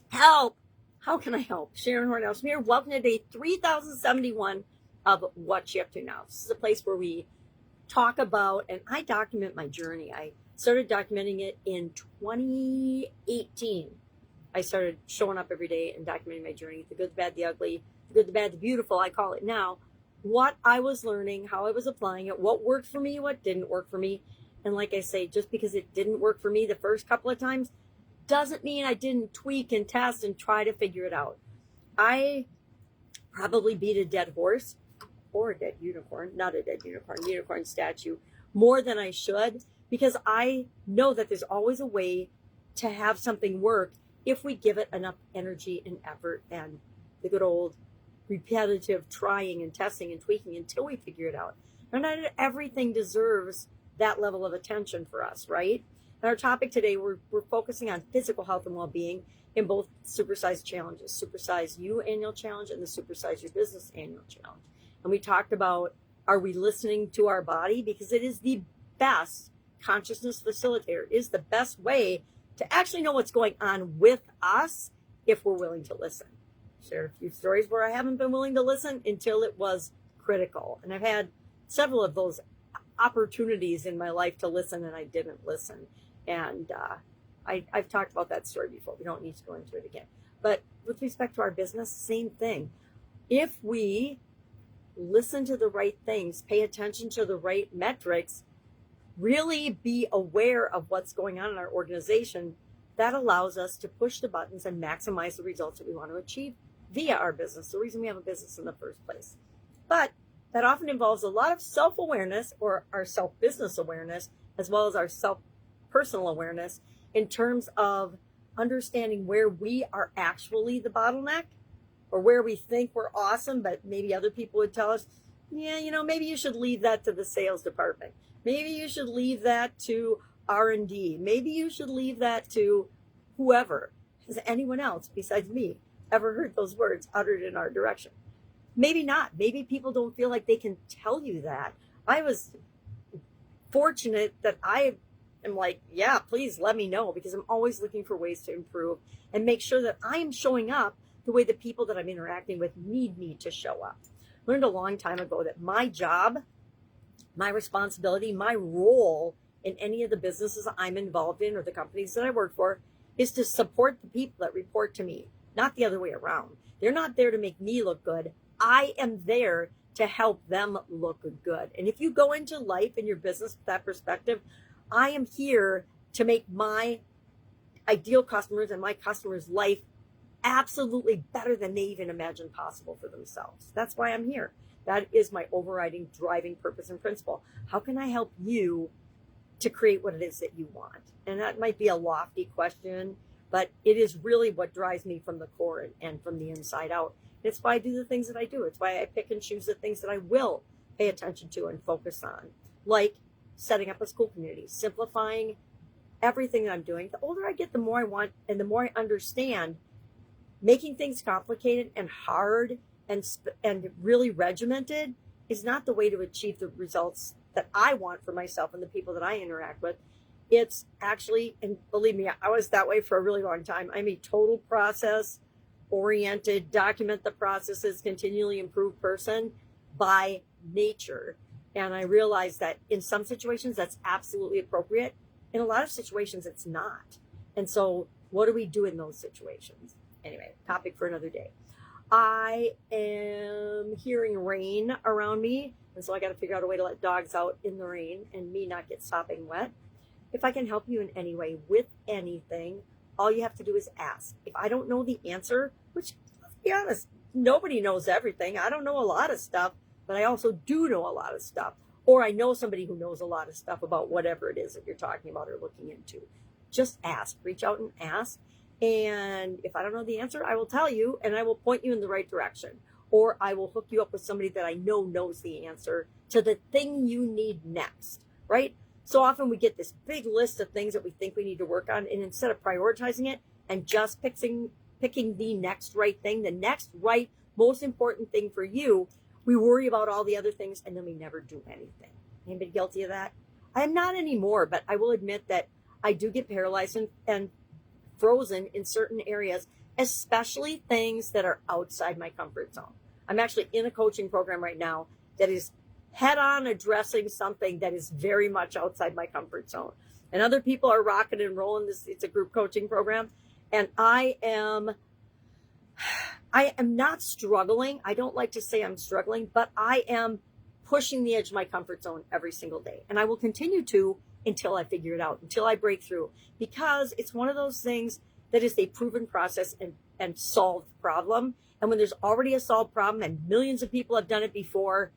Help! How can I help? Sharon Horne-Ellstrom here. Welcome to day 3071 of What You Up To Now. This is a place where we talk about, and I document my journey. I started documenting it in 2018. I started showing up every day and documenting my journey, the good, the bad, the ugly, the good, the bad, the beautiful, I call it now. What I was learning, how I was applying it, what worked for me, what didn't work for me. And like I say, just because it didn't work for me the first couple of times, doesn't mean I didn't tweak and test and try to figure it out. I probably beat a dead horse or a dead unicorn, not a dead unicorn statue, more than I should, because I know that there's always a way to have something work if we give it enough energy and effort and the good old repetitive trying and testing and tweaking until we figure it out. And not everything deserves that level of attention for us, right? And our topic today, we're focusing on physical health and well-being in both Supersize challenges, Supersize You annual challenge and the Supersize Your business annual challenge. And we talked about, are we listening to our body? Because it is the best consciousness facilitator, it is the best way to actually know what's going on with us if we're willing to listen. Shared a few stories where I haven't been willing to listen until it was critical. And I've had several of those opportunities in my life to listen and I didn't listen. And I've talked about that story before. We don't need to go into it again. But with respect to our business, same thing. If we listen to the right things, pay attention to the right metrics, really be aware of what's going on in our organization, that allows us to push the buttons and maximize the results that we want to achieve via our business, the reason we have a business in the first place. But that often involves a lot of self-awareness, or our self-business awareness, as well as our self-personal awareness, in terms of understanding where we are actually the bottleneck, or where we think we're awesome, but maybe other people would tell us, yeah, maybe you should leave that to the sales department. Maybe you should leave that to R&D. Maybe you should leave that to whoever. Has anyone else besides me ever heard those words uttered in our direction? Maybe not. Maybe people don't feel like they can tell you that. I was fortunate that I am like, yeah, please let me know, because I'm always looking for ways to improve and make sure that I am showing up the way the people that I'm interacting with need me to show up. Learned a long time ago that my job, my responsibility, my role in any of the businesses I'm involved in or the companies that I work for is to support the people that report to me, not the other way around. They're not there to make me look good. I am there to help them look good. And if you go into life in your business with that perspective, I am here to make my ideal customers and my customers' life absolutely better than they even imagined possible for themselves. That's why I'm here. That is my overriding driving purpose and principle. How can I help you to create what it is that you want? And that might be a lofty question, but it is really what drives me from the core and from the inside out. It's why I do the things that I do. It's why I pick and choose the things that I will pay attention to and focus on, like setting up a school community, simplifying everything that I'm doing. The older I get, the more I want and the more I understand. Making things complicated and hard and really regimented is not the way to achieve the results that I want for myself and the people that I interact with. It's actually, and believe me, I was that way for a really long time. I'm a total process oriented, document the processes, continually improve person by nature. And I realized that in some situations that's absolutely appropriate. In a lot of situations it's not. And so what do we do in those situations? Anyway, topic for another day. I am hearing rain around me, and so I got to figure out a way to let dogs out in the rain and me not get sopping wet. If I can help you in any way with anything, all you have to do is ask. If I don't know the answer, which, let's be honest, nobody knows everything. I don't know a lot of stuff, but I also do know a lot of stuff. Or I know somebody who knows a lot of stuff about whatever it is that you're talking about or looking into. Just ask. Reach out and ask. And if I don't know the answer, I will tell you and I will point you in the right direction. Or I will hook you up with somebody that I know knows the answer to the thing you need next, right? So often we get this big list of things that we think we need to work on, and instead of prioritizing it and just picking the next right thing, the next right, most important thing for you, we worry about all the other things and then we never do anything. Anybody guilty of that? I am not anymore, but I will admit that I do get paralyzed and frozen in certain areas, especially things that are outside my comfort zone. I'm actually in a coaching program right now that is head on addressing something that is very much outside my comfort zone. And other people are rocking and rolling this. It's a group coaching program. And I am not struggling. I don't like to say I'm struggling, but I am pushing the edge of my comfort zone every single day. And I will continue to until I figure it out, until I break through, because it's one of those things that is a proven process and solved problem. And when there's already a solved problem and millions of people have done it before,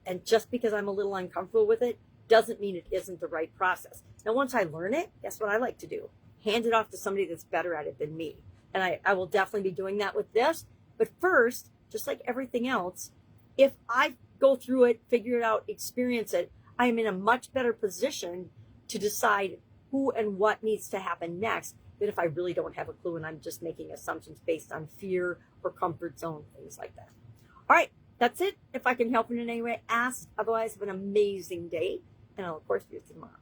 and just because I'm a little uncomfortable with it doesn't mean it isn't the right process. Now, once I learn it, guess what I like to do? Hand it off to somebody that's better at it than me. And I will definitely be doing that with this. But first, just like everything else, if I go through it, figure it out, experience it, I am in a much better position to decide who and what needs to happen next than if I really don't have a clue and I'm just making assumptions based on fear or comfort zone, things like that. All right, that's it. If I can help in any way, ask. Otherwise, have an amazing day. And I'll, of course, see you tomorrow.